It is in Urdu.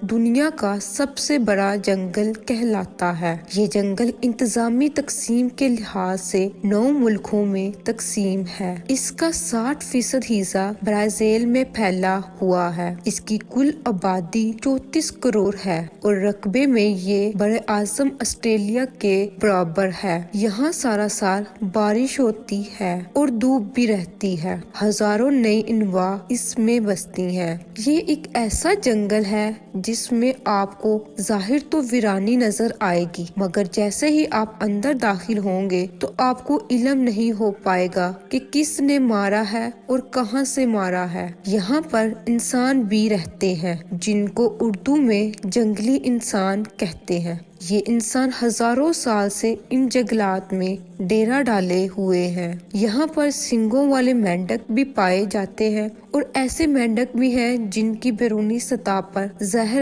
دنیا کا سب سے بڑا جنگل کہلاتا ہے۔ یہ جنگل انتظامی تقسیم کے لحاظ سے 9 ملکوں میں تقسیم ہے۔ اس کا 60% حصہ برازیل میں پھیلا ہوا ہے۔ اس کی کل آبادی 34 کروڑ ہے اور رقبے میں یہ براعظم آسٹریلیا کے برابر ہے۔ یہاں سارا سال بارش ہوتی ہے اور دھوپ بھی رہتی ہے۔ ہزاروں نئی انواع اس میں بستی ہیں۔ یہ ایک ایسا جنگل ہے جس میں آپ کو ظاہر تو ویرانی نظر آئے گی، مگر جیسے ہی آپ اندر داخل ہوں گے تو آپ کو علم نہیں ہو پائے گا کہ کس نے مارا ہے اور کہاں سے مارا ہے۔ یہاں پر انسان بھی رہتے ہیں جن کو اردو میں جنگلی انسان کہتے ہیں۔ یہ انسان ہزاروں سال سے ان جنگلات میں ڈیرا ڈالے ہوئے ہیں۔ یہاں پر سینگوں والے مینڈک بھی پائے جاتے ہیں اور ایسے مینڈک بھی ہیں جن کی بیرونی سطح پر زہر